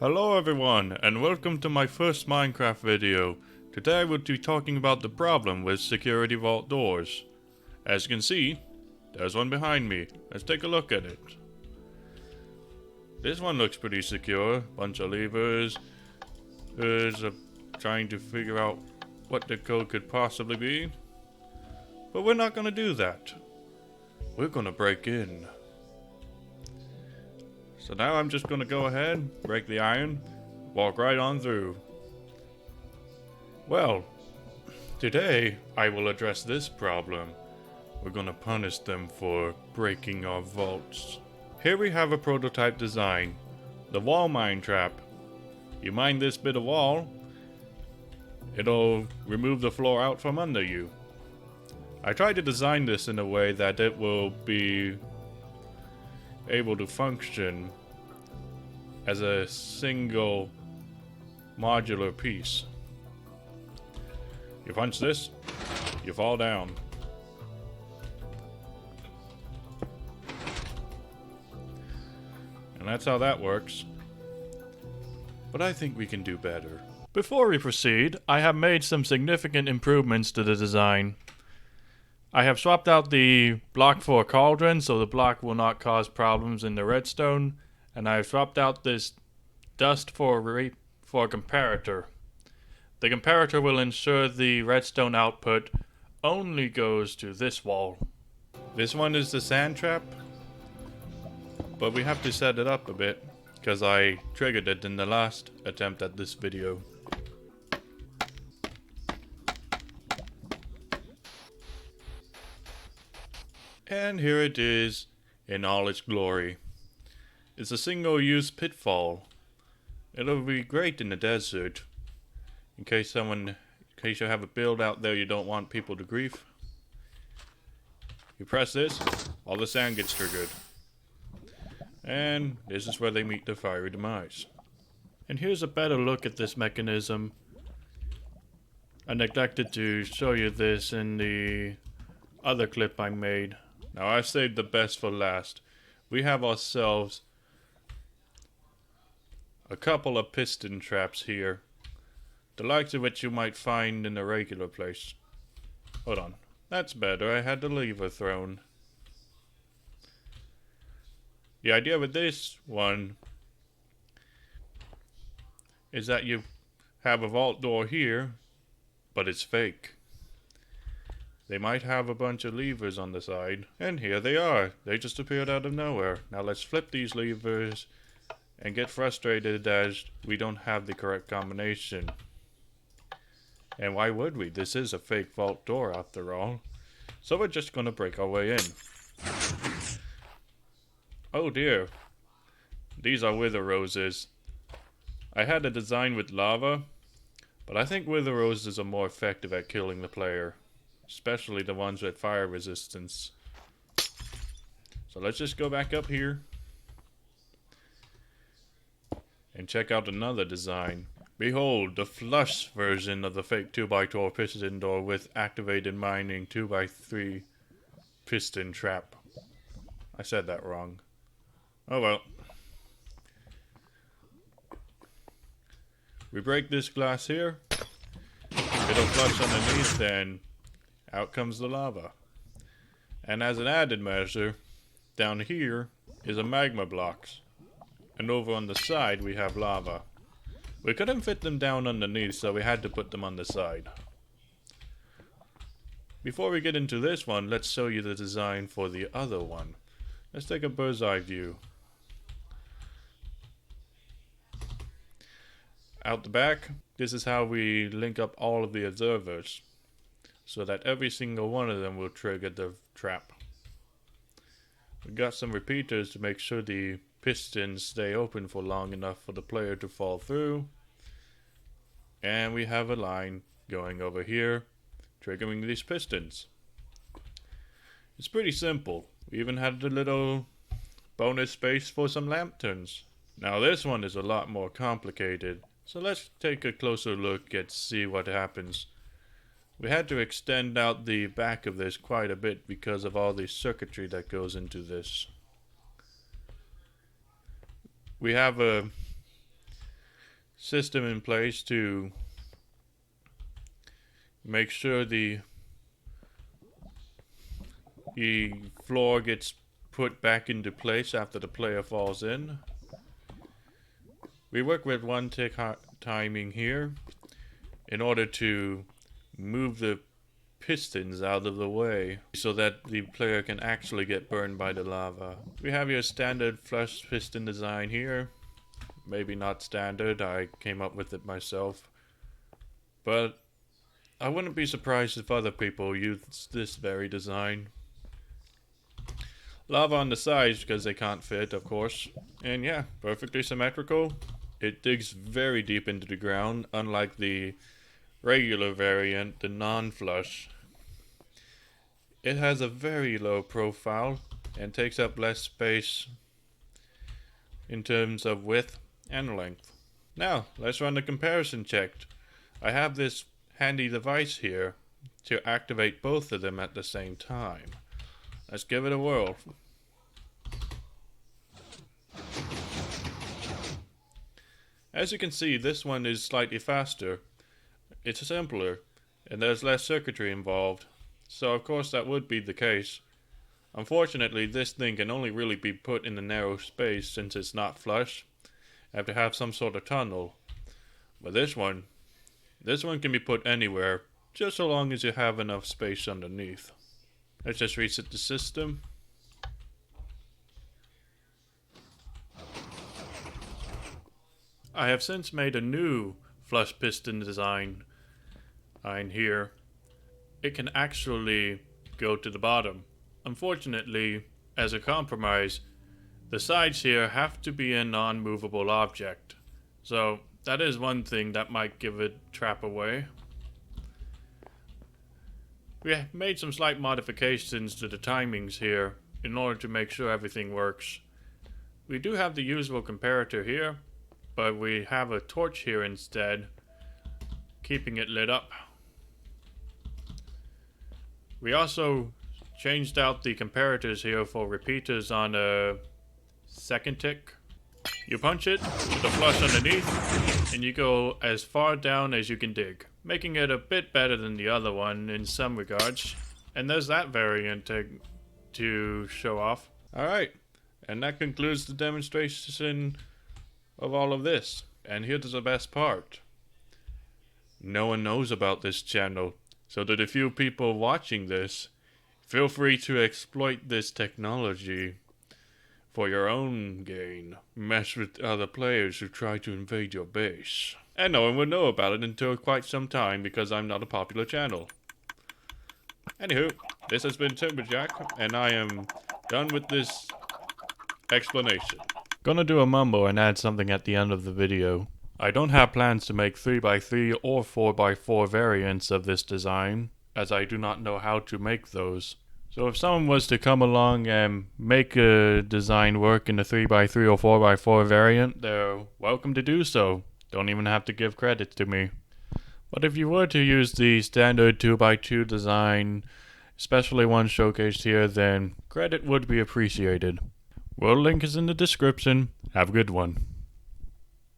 Hello everyone, and welcome to my first Minecraft video. Today I will be talking about the problem with security vault doors. As you can see, there's one behind me. Let's take a look at it. This one looks pretty secure. Bunch of levers. Trying to figure out what the code could possibly be. But we're not gonna do that. We're gonna break in. So now I'm just gonna go ahead, break the iron, walk right on through. Well, today I will address this problem. We're gonna punish them for breaking our vaults. Here we have a prototype design, the wall mine trap. You mine this bit of wall, it'll remove the floor out from under you. I tried to design this in a way that it will be able to function as a single modular piece. You punch this, you fall down. And that's how that works. But I think we can do better. Before we proceed, I have made some significant improvements to the design. I have swapped out the block for cauldron so the block will not cause problems in the redstone, and I have swapped out this dust for a comparator. The comparator will ensure the redstone output only goes to this wall. This one is the sand trap, but we have to set it up a bit because I triggered it in the last attempt at this video. And here it is in all its glory. It's a single-use pitfall. It'll be great in the desert. In case you have a build out there you don't want people to grief. You press this, all the sand gets triggered. And this is where they meet their fiery demise. And here's a better look at this mechanism. I neglected to show you this in the other clip I made. Now I saved the best for last. We have ourselves a couple of piston traps here. The likes of which you might find in a regular place. Hold on. That's better. I had the lever thrown. The idea with this one is that you have a vault door here, but it's fake. They might have a bunch of levers on the side, and here they are. They just appeared out of nowhere. Now let's flip these levers and get frustrated as we don't have the correct combination. And why would we? This is a fake vault door after all. So we're just gonna break our way in. Oh dear. These are wither roses. I had a design with lava, but I think wither roses are more effective at killing the player. Especially the ones with fire resistance. So let's just go back up here and check out another design. Behold, the flush version of the fake 2x4 piston door with activated mining 2x3 piston trap. I said that wrong. Oh well. We break this glass here. It'll flush underneath and out comes the lava. And as an added measure, down here is a magma blocks. And over on the side we have lava. We couldn't fit them down underneath, so we had to put them on the side. Before we get into this one, let's show you the design for the other one. Let's take a bird's eye view. Out the back, this is how we link up all of the observers, so that every single one of them will trigger the trap. We got some repeaters to make sure the pistons stay open for long enough for the player to fall through. And we have a line going over here, triggering these pistons. It's pretty simple. We even had a little bonus space for some lanterns. Now this one is a lot more complicated, so let's take a closer look and see what happens. We had to extend out the back of this quite a bit because of all the circuitry that goes into this. We have a system in place to make sure the floor gets put back into place after the player falls in. We work with 1 tick timing here in order to move the pistons out of the way so that the player can actually get burned by the lava. We have your standard flush piston design here. Maybe not standard, I came up with it myself. But I wouldn't be surprised if other people use this very design. Lava on the sides because they can't fit, of course. And yeah, perfectly symmetrical. It digs very deep into the ground, unlike the regular variant, the non-flush. It has a very low profile and takes up less space in terms of width and length. Now, let's run the comparison check. I have this handy device here to activate both of them at the same time. Let's give it a whirl. As you can see, this one is slightly faster. It's simpler, and there's less circuitry involved. So of course that would be the case. Unfortunately, this thing can only really be put in a narrow space since it's not flush. I have to have some sort of tunnel. But this one can be put anywhere, just so long as you have enough space underneath. Let's just reset the system. I have since made a new flush piston design in here. It can actually go to the bottom. Unfortunately, as a compromise, the sides here have to be a non-movable object. So that is one thing that might give it trap away. We made some slight modifications to the timings here in order to make sure everything works. We do have the usual comparator here, but we have a torch here instead, keeping it lit up. We also changed out the comparators here for repeaters on a second tick. You punch it with the flush underneath, and you go as far down as you can dig, making it a bit better than the other one in some regards. And there's that variant to show off. Alright, and that concludes the demonstration of all of this. And here's the best part. No one knows about this channel, so that the few people watching this, feel free to exploit this technology for your own gain. Mess with other players who try to invade your base. And no one will know about it until quite some time because I'm not a popular channel. Anywho, this has been Timberjack, and I am done with this explanation. Gonna do a mumbo and add something at the end of the video. I don't have plans to make 3x3 or 4x4 variants of this design, as I do not know how to make those. So if someone was to come along and make a design work in a 3x3 or 4x4 variant, they're welcome to do so. Don't even have to give credit to me. But if you were to use the standard 2x2 design, especially one showcased here, then credit would be appreciated. World link is in the description. Have a good one.